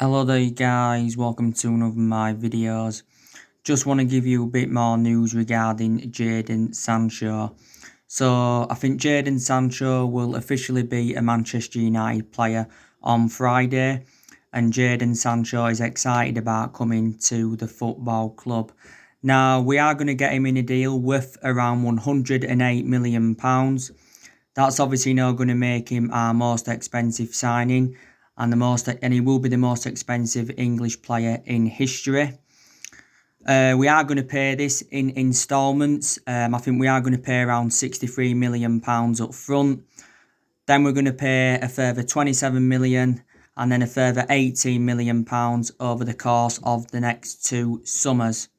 Hello there guys, welcome to another of my videos. Just want to give you a bit more news regarding Jadon Sancho. So I think Jadon Sancho will officially be a Manchester United player on Friday, and Jadon Sancho is excited about coming to the football club. Now we are going to get him in a deal worth around £108 million. That's obviously now going to make him our most expensive signing and he will be the most expensive English player in history. We are going to pay this in instalments. I think we are going to pay around £63 million up front. Then we're going to pay a further £27 million and then a further £18 million over the course of the next 2 summers.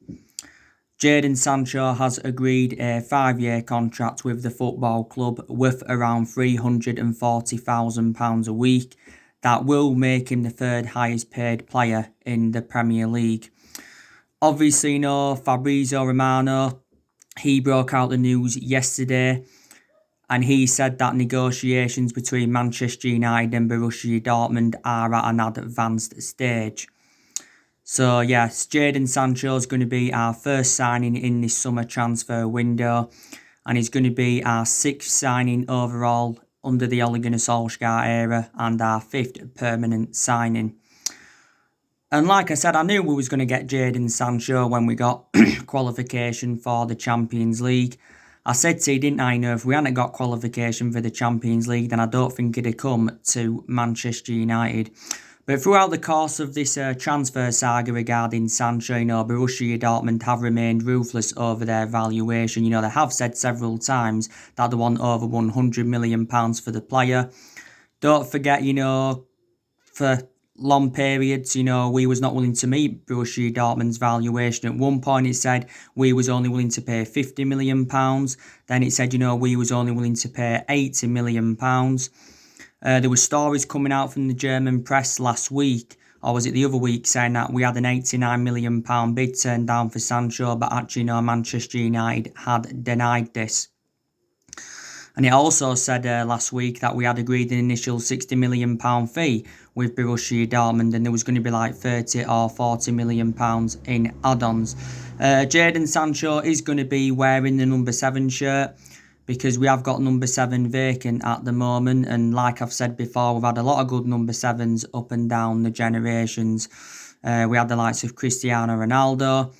Jadon Sancho has agreed a 5-year contract with the football club worth around £340,000 a week. That will make him the 3rd highest paid player in the Premier League. Obviously, Fabrizio Romano, he broke out the news yesterday and he said that negotiations between Manchester United and Borussia Dortmund are at an advanced stage. So yes, Jadon Sancho is going to be our first signing in this summer transfer window, and he's going to be our 6th signing overall under the Ole Gunnar Solskjaer era and our 5th permanent signing. And like I said, I knew we was going to get Jadon Sancho when we got qualification for the Champions League. I said to you, didn't I, if we hadn't got qualification for the Champions League, then I don't think it'd have come to Manchester United. But throughout the course of this transfer saga regarding Sancho, Borussia Dortmund have remained ruthless over their valuation. They have said several times that they want over £100 million for the player. Don't forget, for long periods, we was not willing to meet Borussia Dortmund's valuation. At one point it said we was only willing to pay £50 million. Then it said, we was only willing to pay £80 million. There were stories coming out from the German press last week, or was it the other week, saying that we had an £89 million bid turned down for Sancho, but actually Manchester United had denied this. And it also said last week that we had agreed an initial £60 million fee with Borussia Dortmund, and there was going to be like £30 or £40 million in add-ons. Jadon Sancho is going to be wearing the number 7 shirt, because we have got number 7 vacant at the moment, and like I've said before, we've had a lot of good number 7s up and down the generations. We had the likes of Cristiano Ronaldo,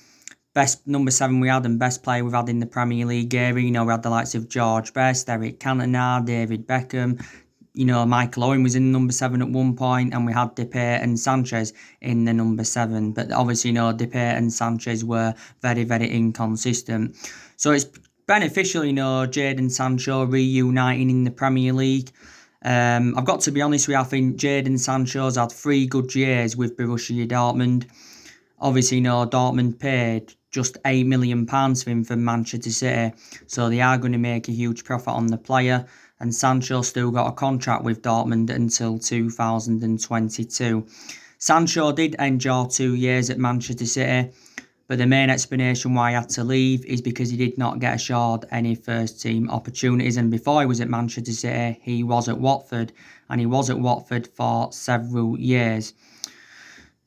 best number 7 we had and best player we've had in the Premier League era. We had the likes of George Best, Eric Cantona, David Beckham. Michael Owen was in number 7 at one point, and we had Depay and Sanchez in the number 7. But obviously, Depay and Sanchez were very, very inconsistent. So it's beneficial, Jadon Sancho reuniting in the Premier League. I've got to be honest with you, I think Jadon Sancho's had 3 good years with Borussia Dortmund. Obviously, Dortmund paid just £8 million for him from Manchester City, so they are going to make a huge profit on the player, and Sancho still got a contract with Dortmund until 2022. Sancho did endure 2 years at Manchester City, but the main explanation why he had to leave is because he did not get assured any first team opportunities. And before he was at Manchester City, he was at Watford, and he was at Watford for several years.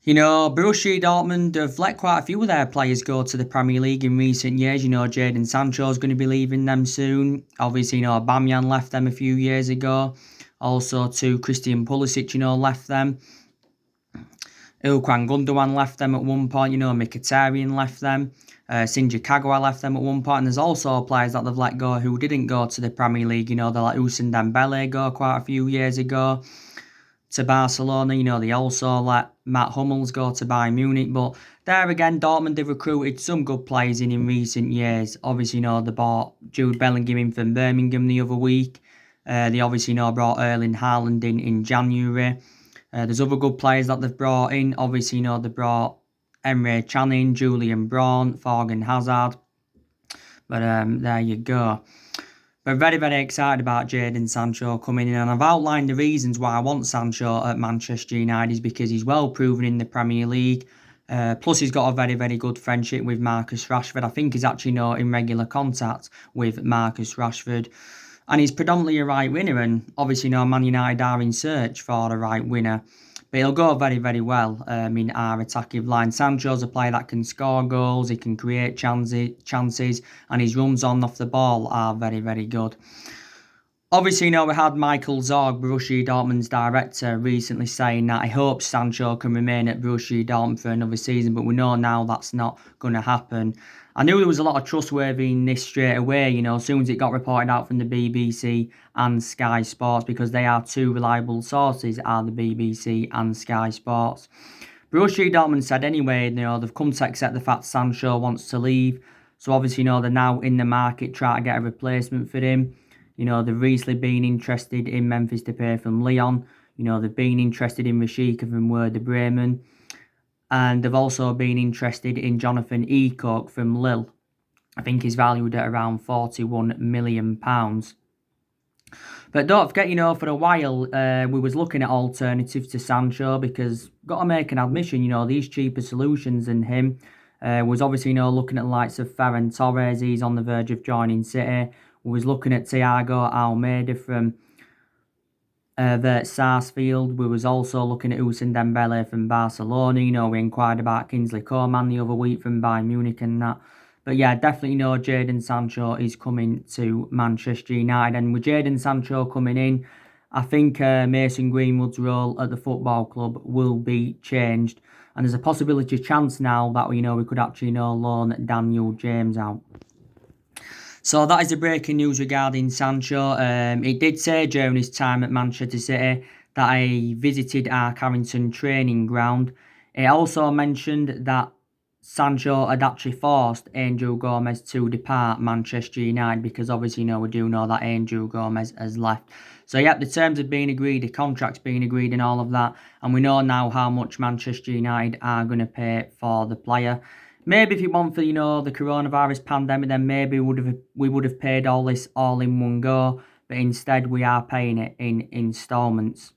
Borussia Dortmund have let quite a few of their players go to the Premier League in recent years. Jadon Sancho is going to be leaving them soon. Obviously, Aubameyang left them a few years ago. Also, too, Christian Pulisic, left them. Ilkay Gundogan left them at one point, Mkhitaryan left them, Shinji Kagawa left them at one point, and there's also players that they've let go who didn't go to the Premier League, they let Ousmane Dembele go quite a few years ago to Barcelona, they also let Matt Hummels go to Bayern Munich, but there again, Dortmund have recruited some good players in recent years. Obviously, they bought Jude Bellingham in from Birmingham the other week. They obviously, brought Erling Haaland in January. There's other good players that they've brought in. Obviously, they brought Emre Can in, Julian Braun, Thorgan Hazard. But there you go. We're very, very excited about Jadon Sancho coming in, and I've outlined the reasons why I want Sancho at Manchester United is because he's well proven in the Premier League. Plus, he's got a very, very good friendship with Marcus Rashford. I think he's actually in regular contact with Marcus Rashford. And he's predominantly a right winner, and obviously Man United are in search for a right winner. But he'll go very, very well in our attacking line. Sancho's a player that can score goals, he can create chances, and his runs on off the ball are very, very good. Obviously, we had Michael Zorg, Borussia Dortmund's director, recently saying that he hopes Sancho can remain at Borussia Dortmund for another season, but we know now that's not going to happen. I knew there was a lot of trustworthy in this straight away, as soon as it got reported out from the BBC and Sky Sports, because they are two reliable sources, are the BBC and Sky Sports. Borussia Dortmund said anyway, they've come to accept the fact Sancho wants to leave. So obviously, they're now in the market trying to get a replacement for him. They've recently been interested in Memphis Depay from Lyon. They've been interested in Rashica from Werder Bremen. And they've also been interested in Jonathan Eacock from Lille. I think he's valued at around £41 million. But don't forget, for a while, we was looking at alternatives to Sancho because, got to make an admission, these cheaper solutions than him. Was obviously, looking at the likes of Ferran Torres. He's on the verge of joining City. We was looking at Thiago Almeida from Sarsfield. We was also looking at Ousmane Dembele from Barcelona. We inquired about Kingsley Coman the other week from Bayern Munich and that. But yeah, definitely Jadon Sancho is coming to Manchester United. And with Jadon Sancho coming in, I think Mason Greenwood's role at the football club will be changed. And there's a possibility, chance now that we could actually loan Daniel James out. So that is the breaking news regarding Sancho. It did say during his time at Manchester City that he visited our Carrington training ground. It also mentioned that Sancho had actually forced Angel Gomez to depart Manchester United because obviously, we do know that Angel Gomez has left. So, yeah, the terms have been agreed, the contract's been agreed and all of that. And we know now how much Manchester United are going to pay for the player. Maybe if it weren't for, the coronavirus pandemic, then maybe we would have paid all this all in one go. But instead, we are paying it in instalments.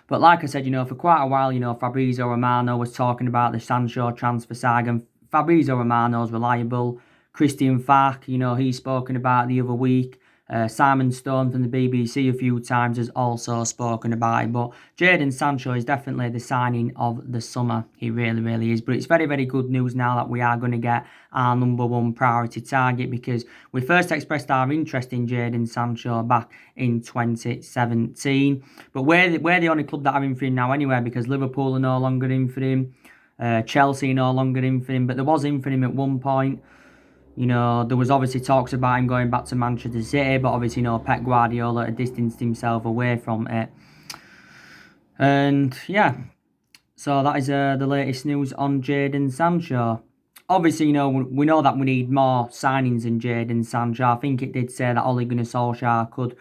But like I said, for quite a while, Fabrizio Romano was talking about the Sancho transfer saga. And Fabrizio Romano's reliable. Christian Falk, he's spoken about the other week. Simon Stone from the BBC a few times has also spoken about it. But Jadon Sancho is definitely the signing of the summer. He really, really is. But it's very, very good news now that we are going to get our number one priority target because we first expressed our interest in Jadon Sancho back in 2017. But we're the only club that are in for him now anyway because Liverpool are no longer in for him. Chelsea are no longer in for him. But there was in for him at one point. There was obviously talks about him going back to Manchester City, but obviously, Pep Guardiola had distanced himself away from it. And, yeah, so that is the latest news on Jadon Sancho. Obviously, we know that we need more signings than Jadon Sancho. I think it did say that Ole Gunnar Solskjaer could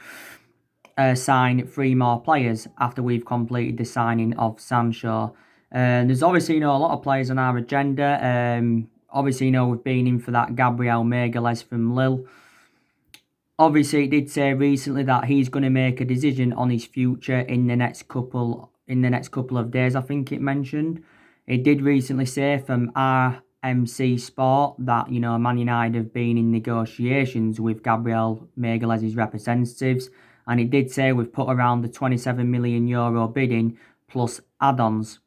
sign 3 more players after we've completed the signing of Sancho. And there's obviously, a lot of players on our agenda. Obviously, we've been in for that Gabriel Magalhaes from Lille. Obviously, it did say recently that he's going to make a decision on his future in the next couple of days. I think it mentioned. It did recently say from RMC Sport that Man United have been in negotiations with Gabriel Magalhaes' representatives, and it did say we've put around the €27 million bid in plus add-ons.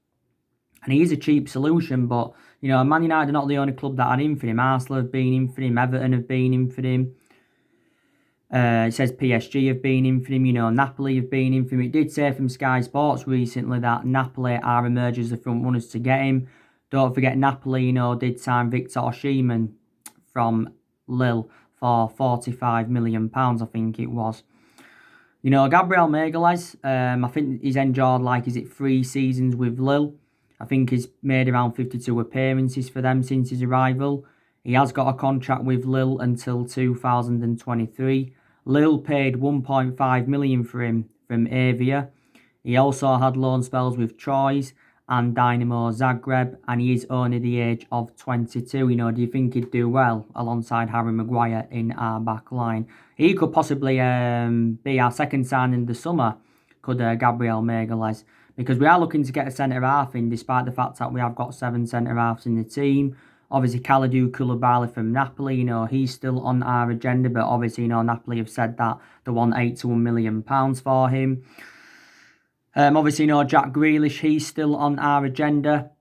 And he is a cheap solution, but Man United are not the only club that are in for him. Arsenal have been in for him. Everton have been in for him. It says PSG have been in for him. Napoli have been in for him. It did say from Sky Sports recently that Napoli are emerged as the front runners to get him. Don't forget Napoli, did sign Victor Osimhen from Lille for £45 million, I think it was. Gabriel Magalhaes, I think he's enjoyed 3 seasons with Lille. I think he's made around 52 appearances for them since his arrival. He has got a contract with Lille until 2023. Lille paid $1.5 million for him from Avia. He also had loan spells with Troyes and Dynamo Zagreb, and he is only the age of 22. Do you think he'd do well alongside Harry Maguire in our back line? He could possibly be our second signing in the summer, could Gabriel Magalhaes. Because we are looking to get a centre-half in, despite the fact that we have got 7 centre-halves in the team. Obviously, Kalidou Koulibaly from Napoli, he's still on our agenda. But obviously, Napoli have said that they want £8 to £1 million for him. Obviously, Jack Grealish, he's still on our agenda.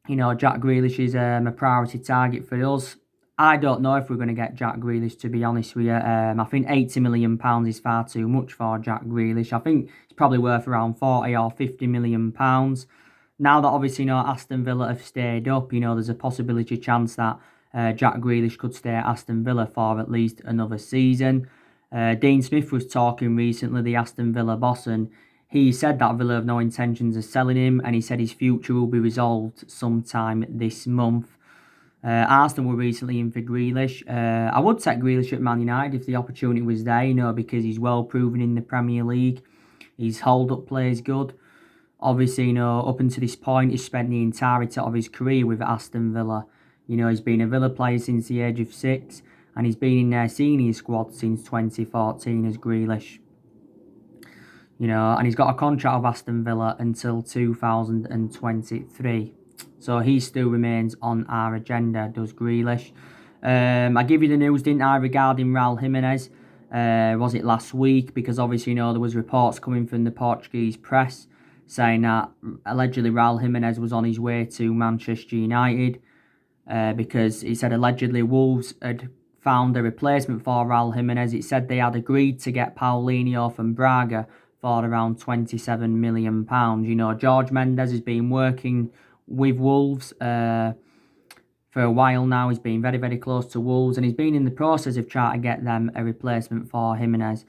Jack Grealish is a priority target for us. I don't know if we're going to get Jack Grealish, to be honest with you. I think £80 million is far too much for Jack Grealish. I think it's probably worth around £40 or £50 million. Now that obviously, Aston Villa have stayed up, there's a chance that Jack Grealish could stay at Aston Villa for at least another season. Dean Smith was talking recently, the Aston Villa boss, and he said that Villa have no intentions of selling him, and he said his future will be resolved sometime this month. Arsenal were recently in for Grealish. I would take Grealish at Man United if the opportunity was there, because he's well proven in the Premier League. His hold-up play is good. Obviously, up until this point, he's spent the entirety of his career with Aston Villa. He's been a Villa player since the age of 6, and he's been in their senior squad since 2014 as Grealish. And he's got a contract with Aston Villa until 2023. So he still remains on our agenda, does Grealish. I give you the news, didn't I, regarding Raul Jimenez? Was it last week? Because obviously, there was reports coming from the Portuguese press saying that allegedly Raul Jimenez was on his way to Manchester United because he said allegedly Wolves had found a replacement for Raul Jimenez. It said they had agreed to get Paulinho from Braga for around £27 million. George Mendes has been working with Wolves for a while now. He's been very, very close to Wolves, and he's been in the process of trying to get them a replacement for Jimenez.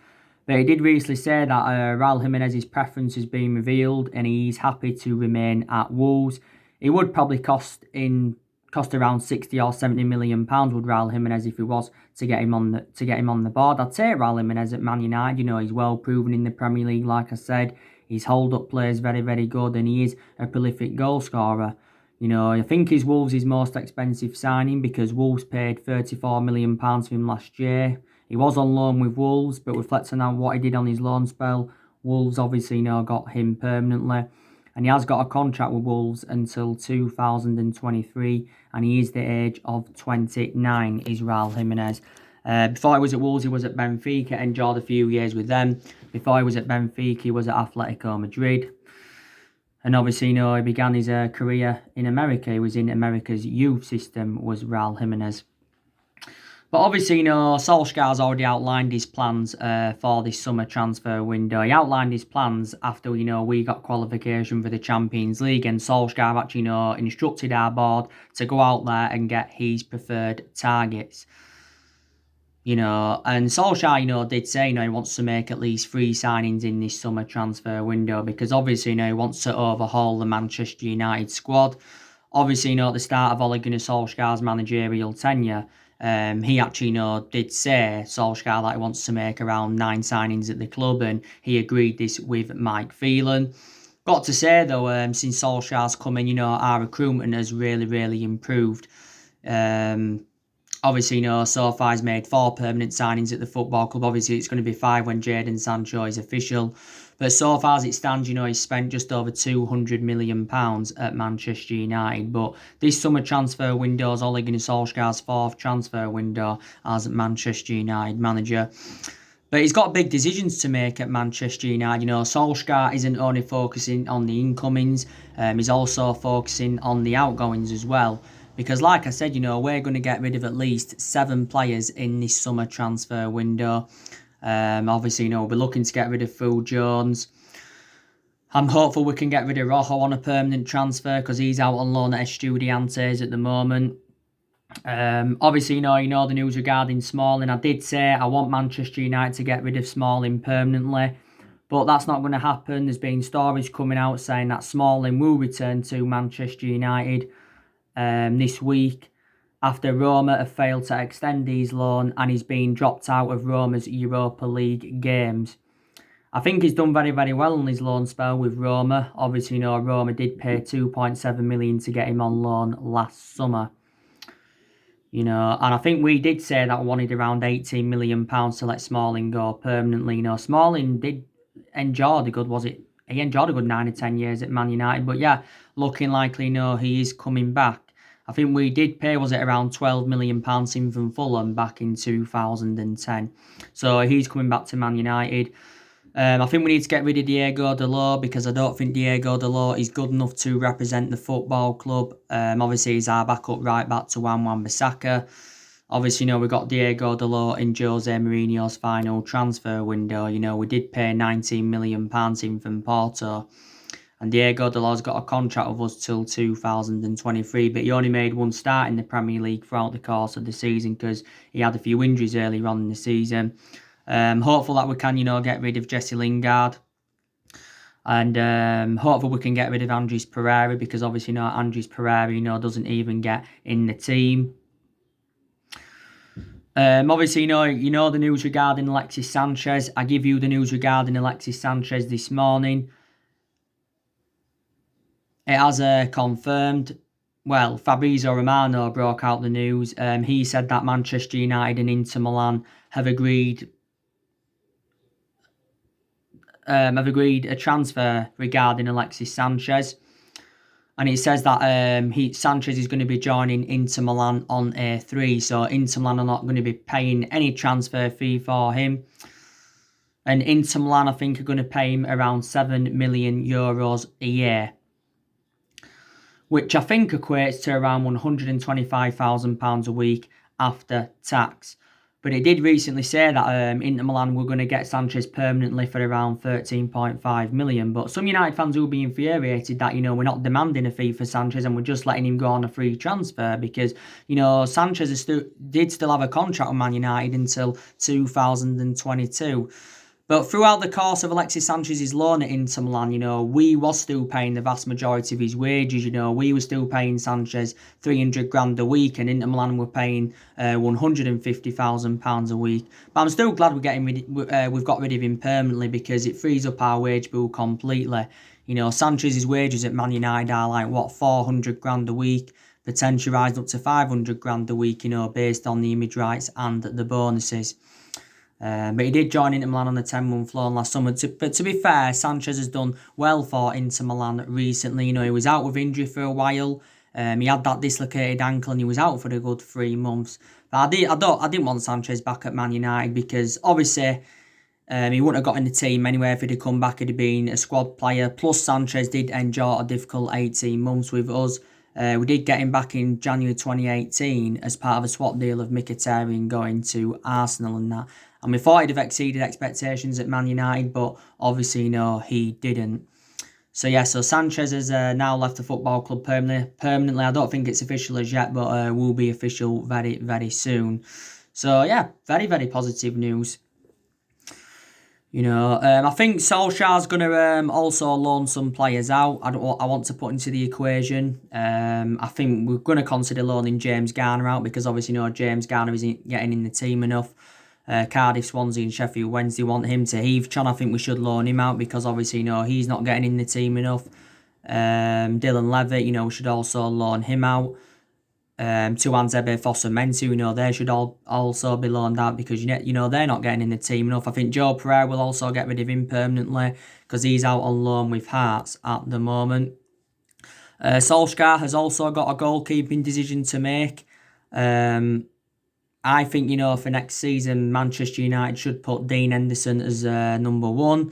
But he did recently say that Raul Jimenez's preference has been revealed, and he's happy to remain at Wolves. It would probably cost around 60 or 70 million pounds would Raul Jimenez if he was to get him on the board. I'd take Raul Jimenez at Man United. He's well proven in the Premier League, like I said. His hold-up play is very, very good, and he is a prolific goal scorer. I think he's Wolves' most expensive signing because Wolves paid £34 million for him last year. He was on loan with Wolves, but reflecting on what he did on his loan spell, Wolves obviously got him permanently. And he has got a contract with Wolves until 2023, and he is the age of 29, is Raul Jimenez. Before he was at Wolves, he was at Benfica, enjoyed a few years with them. Before he was at Benfica, he was at Atletico Madrid. And obviously, he began his career in America. He was in America's youth system, was Raul Jimenez. But obviously, Solskjaer's already outlined his plans for this summer transfer window. He outlined his plans after, we got qualification for the Champions League, and Solskjaer actually, instructed our board to go out there and get his preferred targets. And Solskjaer, did say, he wants to make at least 3 signings in this summer transfer window because obviously, he wants to overhaul the Manchester United squad. Obviously, at the start of Ole Gunnar Solskjaer's managerial tenure, he actually, did say, Solskjaer, that he wants to make around 9 signings at the club, and he agreed this with Mike Phelan. Got to say, though, since Solskjaer's come in, our recruitment has really, really improved. Obviously, so far he's made 4 permanent signings at the football club. Obviously, it's going to be 5 when Jadon Sancho is official. But so far as it stands, he's spent just over £200 million at Manchester United. But this summer transfer window is Ole Gunnar Solskjaer's 4th transfer window as Manchester United manager. But he's got big decisions to make at Manchester United. Solskjaer isn't only focusing on the incomings, he's also focusing on the outgoings as well. Because like I said, we're going to get rid of at least 7 players in this summer transfer window. Obviously, we're looking to get rid of Phil Jones. I'm hopeful we can get rid of Rojo on a permanent transfer because he's out on loan at Estudiantes at the moment. Obviously, you know the news regarding Smalling. I did say I want Manchester United to get rid of Smalling permanently, but that's not going to happen. There's been stories coming out saying that Smalling will return to Manchester United this week after Roma have failed to extend his loan and he's been dropped out of Roma's Europa League games. I think he's done very, very well on his loan spell with Roma. Obviously, Roma did pay £2.7 million to get him on loan last summer. And I think we did say that we wanted around £18 million to let Smalling go permanently. Smalling did enjoy the good, he enjoyed a good 9 or 10 years at Man United. But yeah, looking likely, he is coming back. I think we did pay, around £12 million in from Fulham back in 2010. So he's coming back to Man United. I think we need to get rid of Diego Dalot because I don't think Diego Dalot is good enough to represent the football club. Obviously, he's our backup right back to Wan-Bissaka. Obviously, we've got Diego Dalot in Jose Mourinho's final transfer window. We did pay £19 million in from Porto. And Diego Dalot's got a contract with us till 2023, but he only made one start in the Premier League throughout the course of the season because he had a few injuries earlier on in the season. Hopeful that we can, get rid of Jesse Lingard. And hopefully we can get rid of Andres Pereira because obviously, Andres Pereira, doesn't even get in the team. Obviously, the news regarding Alexis Sanchez. I give you the news regarding Alexis Sanchez this morning. It has confirmed. Well, Fabrizio Romano broke out the news. He said that Manchester United and Inter Milan have agreed a transfer regarding Alexis Sanchez. And it says that Sanchez is going to be joining Inter Milan on A3. So Inter Milan are not going to be paying any transfer fee for him. And Inter Milan, I think, are going to pay him around €7 million a year, which I think equates to around £125,000 a week after tax. But it did recently say that Inter Milan were going to get Sanchez permanently for around 13.5 million. But some United fans will be infuriated that, we're not demanding a fee for Sanchez and we're just letting him go on a free transfer because, Sanchez did still have a contract with Man United until 2022. But throughout the course of Alexis Sanchez's loan at Inter Milan, we was still paying the vast majority of his wages. We were still paying Sanchez £300,000 a week, and Inter Milan were paying £150,000 a week. But I'm still glad we've got rid of him permanently because it frees up our wage bill completely. Sanchez's wages at Man United are like £400,000 a week, potentially rising up to £500,000 a week. Based on the image rights and the bonuses. But he did join Inter Milan on a 10-month loan last summer. But to be fair, Sanchez has done well for Inter Milan recently. He was out with injury for a while. He had that dislocated ankle and he was out for a good 3 months. But I didn't want Sanchez back at Man United because obviously he wouldn't have got in the team anyway if he'd have come back. He'd have been a squad player. Plus Sanchez did endure a difficult 18 months with us. We did get him back in January 2018 as part of a swap deal of Mkhitaryan going to Arsenal and that. And we thought he'd have exceeded expectations at Man United, but obviously, no, he didn't. So Sanchez has now left the football club permanently. I don't think it's official as yet, but will be official very, very soon. So, very, very positive news. I think Solskjaer's going to also loan some players out. I want to put into the equation. I think we're going to consider loaning James Garner out because obviously, James Garner isn't getting in the team enough. Cardiff, Swansea and Sheffield Wednesday want him to Heathchan. I think we should loan him out because obviously, he's not getting in the team enough. Dylan Levitt, we should also loan him out. Tuanzebe, Fosu-Mensah, they should also be loaned out because, they're not getting in the team enough. I think Joe Pereira will also get rid of him permanently because he's out on loan with Hearts at the moment. Solskjaer has also got a goalkeeping decision to make. I think, for next season, Manchester United should put Dean Henderson as number one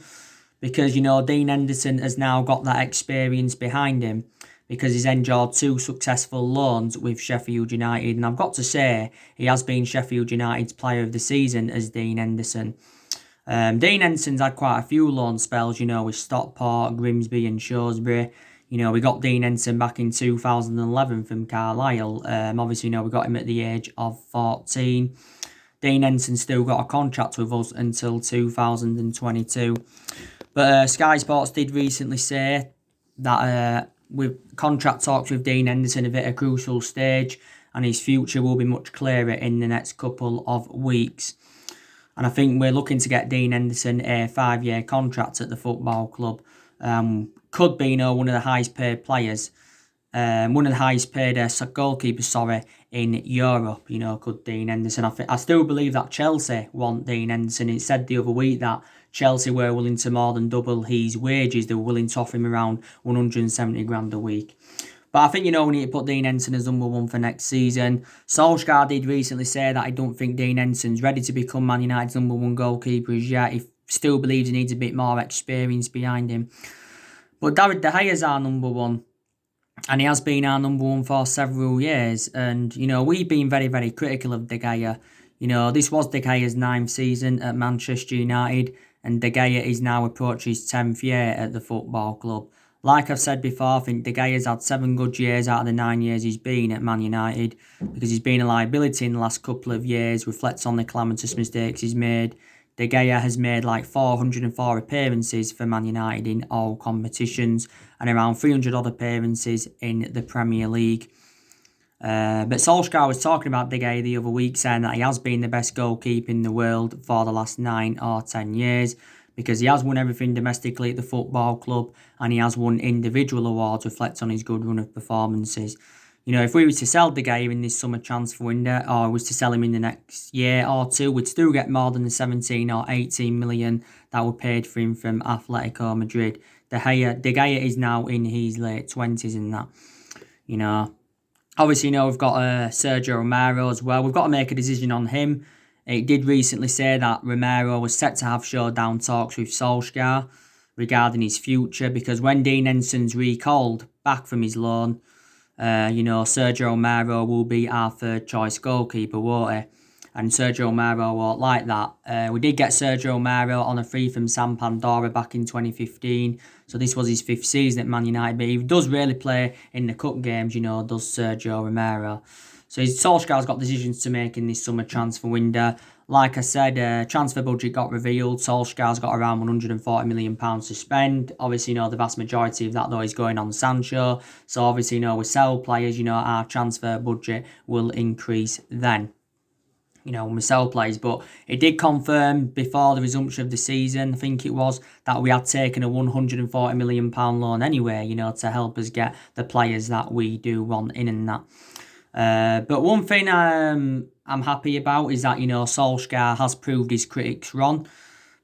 because, Dean Henderson has now got that experience behind him because he's endured 2 successful loans with Sheffield United. And I've got to say, he has been Sheffield United's player of the season as Dean Henderson. Dean Henderson's had quite a few loan spells, with Stockport, Grimsby and Shrewsbury. We got Dean Henderson back in 2011 from Carlisle. Obviously, we got him at the age of 14. Dean Henderson's still got a contract with us until 2022. But Sky Sports did recently say that with contract talks with Dean Henderson have hit a crucial stage and his future will be much clearer in the next couple of weeks. And I think we're looking to get Dean Henderson a 5-year contract at the football club. Could be, one of the highest paid players. One of the highest paid goalkeepers, in Europe, could Dean Henderson. I still believe that Chelsea want Dean Henderson. It said the other week that Chelsea were willing to more than double his wages. They were willing to offer him around £170,000 a week. But I think, we need to put Dean Henderson as number one for next season. Solskjaer did recently say that I don't think Dean Henderson's ready to become Man United's number one goalkeeper as yet. still believes he needs a bit more experience behind him. But David De Gea is our number one. And he has been our number one for several years. And, we've been very, very critical of De Gea. This was De Gea's 9th season at Manchester United. And De Gea is now approaching his 10th year at the football club. Like I've said before, I think De Gea's had 7 good years out of the 9 years he's been at Man United. Because he's been a liability in the last couple of years. Reflects on the calamitous mistakes he's made. De Gea has made like 404 appearances for Man United in all competitions and around 300 odd appearances in the Premier League. But Solskjaer was talking about De Gea the other week, saying that he has been the best goalkeeper in the world for the last 9 or 10 years because he has won everything domestically at the football club and he has won individual awards reflect on his good run of performances. If we were to sell De Gea in this summer transfer window or was to sell him in the next year or two, we'd still get more than the 17 or 18 million that were paid for him from Atletico Madrid. De Gea is now in his late 20s in that. Obviously, we've got Sergio Romero as well. We've got to make a decision on him. It did recently say that Romero was set to have showdown talks with Solskjaer regarding his future because when Dean Henson's recalled back from his loan, Sergio Romero will be our third choice goalkeeper, won't he? And Sergio Romero won't like that. We did get Sergio Romero on a free from San Pandora back in 2015. So this was his 5th season at Man United. But he does really play in the cup games, does Sergio Romero. So Solskjaer's got decisions to make in this summer transfer window. Like I said, transfer budget got revealed. Solskjaer's got around £140 million to spend. Obviously, the vast majority of that, though, is going on Sancho. So, obviously, we sell players, our transfer budget will increase then. When we sell players. But it did confirm before the resumption of the season, I think it was, that we had taken a £140 million loan anyway, to help us get the players that we do want in and that. But one thing I'm happy about is that, Solskjaer has proved his critics wrong.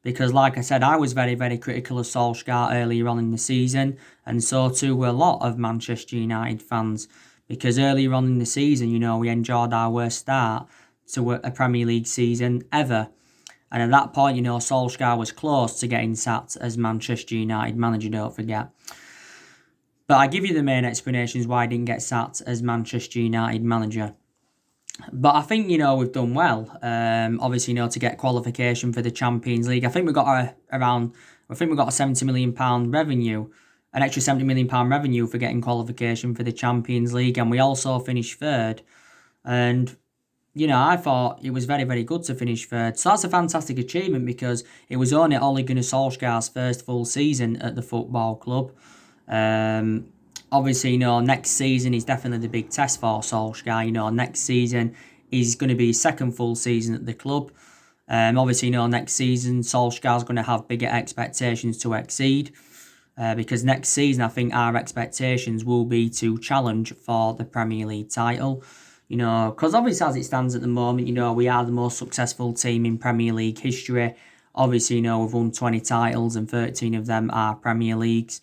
Because, like I said, I was very, very critical of Solskjaer earlier on in the season. And so too were a lot of Manchester United fans. Because earlier on in the season, we enjoyed our worst start to a Premier League season ever. And at that point, Solskjaer was close to getting sacked as Manchester United manager, don't forget. But I give you the main explanations why he didn't get sacked as Manchester United manager. But I think, we've done well. Obviously, to get qualification for the Champions League. I think we got a £70 million revenue, an extra £70 million revenue for getting qualification for the Champions League. And we also finished 3rd. And, I thought it was very, very good to finish 3rd. So that's a fantastic achievement because it was only Ole Gunnar Solskjaer's first full season at the football club. Obviously, next season is definitely the big test for Solskjaer. Next season is going to be his 2nd full season at the club. Obviously, next season Solskjaer's going to have bigger expectations to exceed. Because next season, I think our expectations will be to challenge for the Premier League title. Because obviously as it stands at the moment, we are the most successful team in Premier League history. Obviously, we've won 20 titles and 13 of them are Premier Leagues.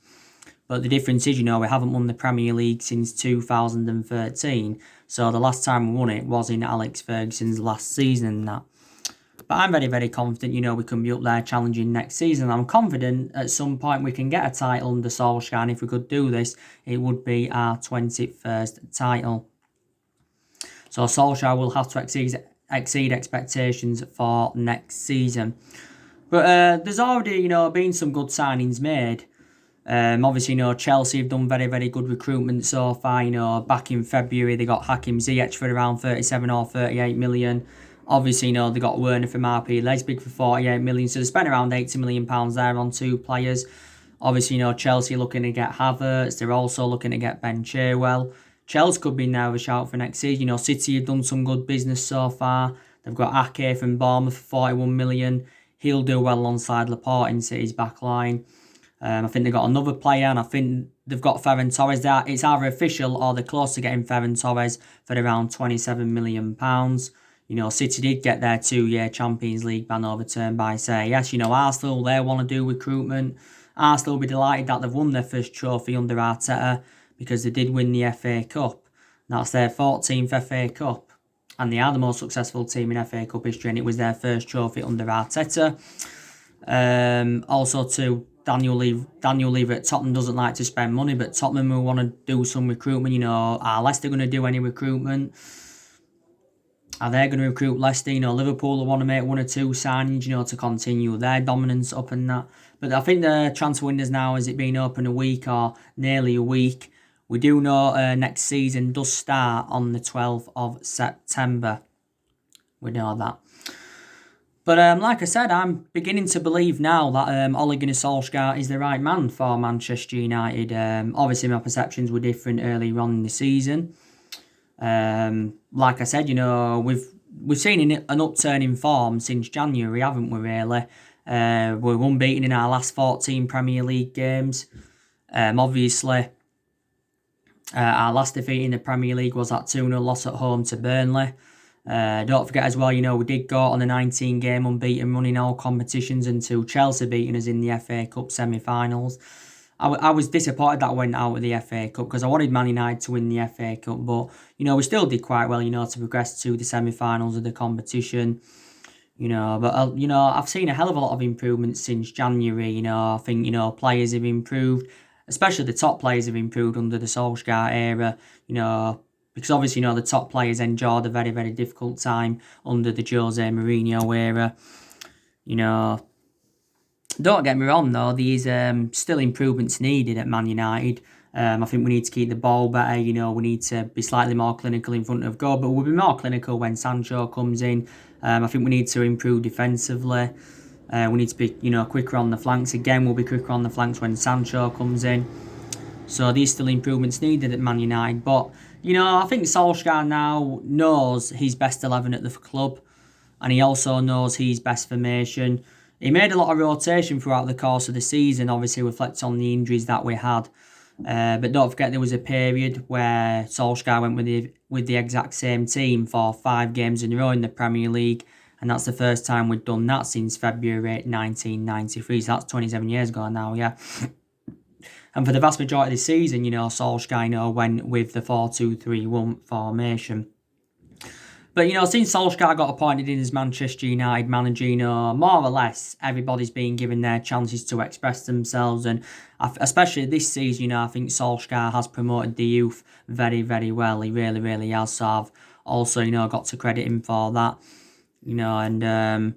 But the difference is, we haven't won the Premier League since 2013. So the last time we won it was in Alex Ferguson's last season and that. But I'm very, very confident, we can be up there challenging next season. I'm confident at some point we can get a title under Solskjaer. And if we could do this, it would be our 21st title. So Solskjaer will have to exceed expectations for next season. But there's already, been some good signings made. Obviously, Chelsea have done very, very good recruitment so far. Back in February, they got Hakim Ziyech for around 37 or 38 million. Obviously, they got Werner from RB Leipzig for 48 million. So they spent around £80 million there on 2 players. Obviously, Chelsea looking to get Havertz. They're also looking to get Ben Chilwell. Chelsea could be now a shout for next season. City have done some good business so far. They've got Ake from Bournemouth for 41 million. He'll do well alongside Laporte in City's back line. I think they've got another player, and I think they've got Ferran Torres there. It's either official or they're close to getting Ferran Torres for around £27 million. City did get their 2-year Champions League ban overturned by yes, Arsenal, they want to do recruitment. Arsenal will be delighted that they've won their first trophy under Arteta because they did win the FA Cup. That's their 14th FA Cup. And they are the most successful team in FA Cup history, and it was their first trophy under Arteta. Also to Daniel Levy at Tottenham doesn't like to spend money, but Tottenham will want to do some recruitment. Are Leicester going to do any recruitment? Are they going to recruit Leicester? Liverpool will want to make one or two signings, to continue their dominance up and that. But I think the transfer windows now, has it been open a week or nearly a week? We do know next season does start on the 12th of September. We know that. But like I said, I'm beginning to believe now that Ole Gunnar Solskjaer is the right man for Manchester United. Obviously, my perceptions were different earlier on in the season. Like I said, we've seen an upturn in form since January, haven't we? Really, we're unbeaten in our last 14 Premier League games. Obviously, our last defeat in the Premier League was that 2-0 loss at home to Burnley. Don't forget as well, we did go on a 19-game unbeaten run in all competitions until Chelsea beating us in the FA Cup semi-finals. I was disappointed that I went out of the FA Cup because I wanted Man United to win the FA Cup, but we still did quite well, to progress to the semi-finals of the competition. But I've seen a hell of a lot of improvements since January. I think players have improved, especially the top players have improved under the Solskjaer era. Because obviously the top players endured a very, very difficult time under the Jose Mourinho era. Don't get me wrong though, there's still improvements needed at Man United. I think we need to keep the ball better. We need to be slightly more clinical in front of goal, but we'll be more clinical when Sancho comes in. I think we need to improve defensively. We need to be, quicker on the flanks. Again, we'll be quicker on the flanks when Sancho comes in. So there's still improvements needed at Man United. But, I think Solskjaer now knows his best 11 at the club. And he also knows his best formation. He made a lot of rotation throughout the course of the season, obviously reflects on the injuries that we had. But don't forget there was a period where Solskjaer went with the exact same team for 5 games in a row in the Premier League. And that's the first time we've done that since February 1993. So that's 27 years ago now, yeah. And for the vast majority of the season, Solskjaer went with the 4-2-3-1 formation. But, since Solskjaer got appointed in as Manchester United manager, more or less everybody's been given their chances to express themselves. And especially this season, I think Solskjaer has promoted the youth very, very well. He really, really has. So I've also, got to credit him for that. And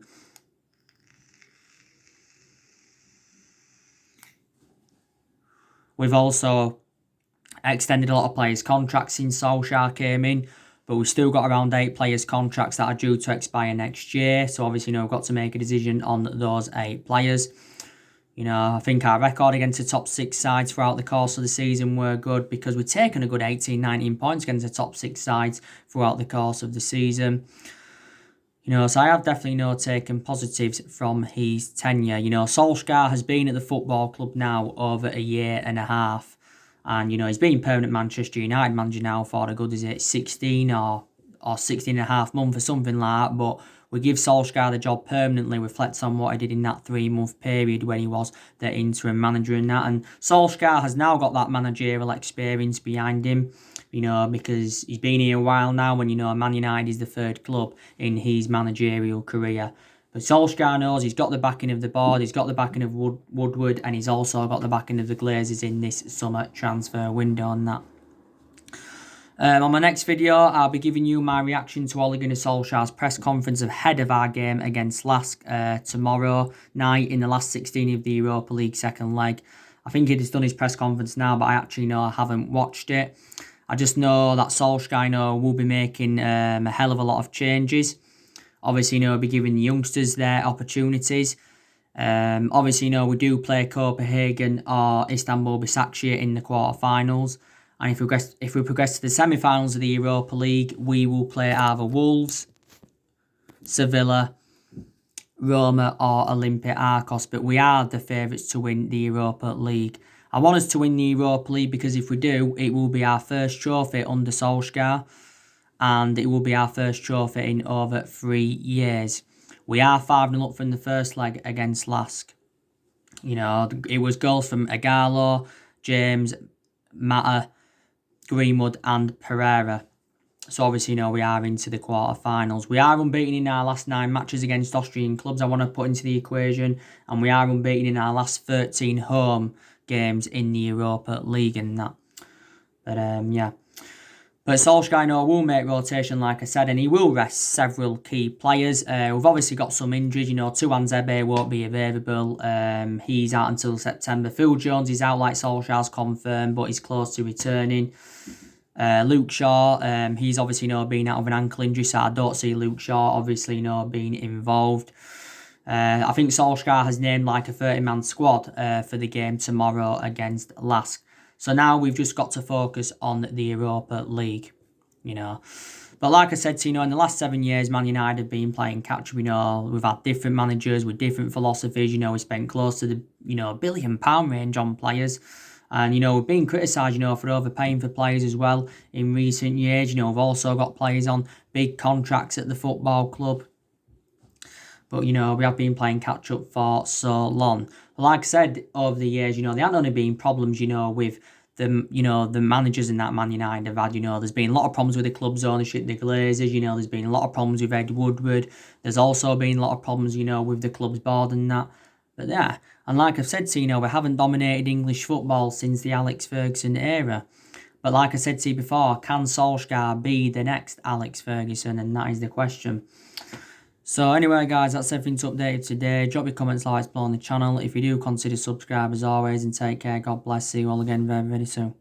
we've also extended a lot of players' contracts since Solskjaer came in. But we've still got around 8 players' contracts that are due to expire next year. So obviously, we've got to make a decision on those 8 players. I think our record against the top 6 sides throughout the course of the season were good because we've taken a good 18, 19 points against the top 6 sides throughout the course of the season. So I have definitely taken positives from his tenure. Solskjaer has been at the football club now over a year and a half. And, he's been permanent Manchester United manager now for a good, 16 or 16 and a half months or something like that. But we give Solskjaer the job permanently, reflects on what he did in that 3-month period when he was the interim manager and that. And Solskjaer has now got that managerial experience behind him, because he's been here a while now and, Man United is the 3rd club in his managerial career. But Solskjaer knows he's got the backing of the board, he's got the backing of Woodward, and he's also got the backing of the Glazers in this summer transfer window and that. On my next video, I'll be giving you my reaction to Ole Gunnar Solskjaer's press conference ahead of our game against Lask tomorrow night in the last 16 of the Europa League second leg. I think he's done his press conference now, but I actually I haven't watched it. I just know that Solskjaer will be making a hell of a lot of changes. Obviously, we'll be giving the youngsters their opportunities. Obviously, we do play Copenhagen or Istanbul Başakşehir in the quarterfinals. And if we progress to the semi-finals of the Europa League, we will play either Wolves, Sevilla, Roma or Olympiacos. But we are the favourites to win the Europa League. I want us to win the Europa League because if we do, it will be our first trophy under Solskjaer. And it will be our first trophy in over 3 years. We are 5-0 up from the first leg against Lask. It was goals from Igalo, James, Mata, Greenwood and Pereira. So obviously, we are into the quarterfinals. We are unbeaten in our last 9 matches against Austrian clubs. I want to put into the equation, and we are unbeaten in our last 13 home games in the Europa League and that. But yeah. But Solskjaer, will make rotation, like I said, and he will rest several key players. We've obviously got some injuries. Tuanzebe won't be available. He's out until September. Phil Jones is out, like Solskjaer's confirmed, but he's close to returning. Luke Shaw, he's obviously been out of an ankle injury, so I don't see Luke Shaw obviously being involved. I think Solskjaer has named like a 30-man squad for the game tomorrow against Lask. So now we've just got to focus on the Europa League, But like I said, in the last 7 years, Man United have been playing catch. We've had different managers with different philosophies. We spent close to the, £1 billion range on players. And, we've been criticised, for overpaying for players as well in recent years. We've also got players on big contracts at the football club. But, we have been playing catch-up for so long. But like I said, over the years, there haven't only been problems, with the managers in that Man United have had, there's been a lot of problems with the club's ownership, the Glazers, there's been a lot of problems with Ed Woodward. There's also been a lot of problems, with the club's board and that. But yeah, and like I've said to you, we haven't dominated English football since the Alex Ferguson era. But like I said to you before, can Solskjaer be the next Alex Ferguson? And that is the question. So anyway, guys, that's everything to update today. Drop your comments, likes below on the channel. If you do, consider subscribe as always, and take care. God bless. See you all again very, very soon.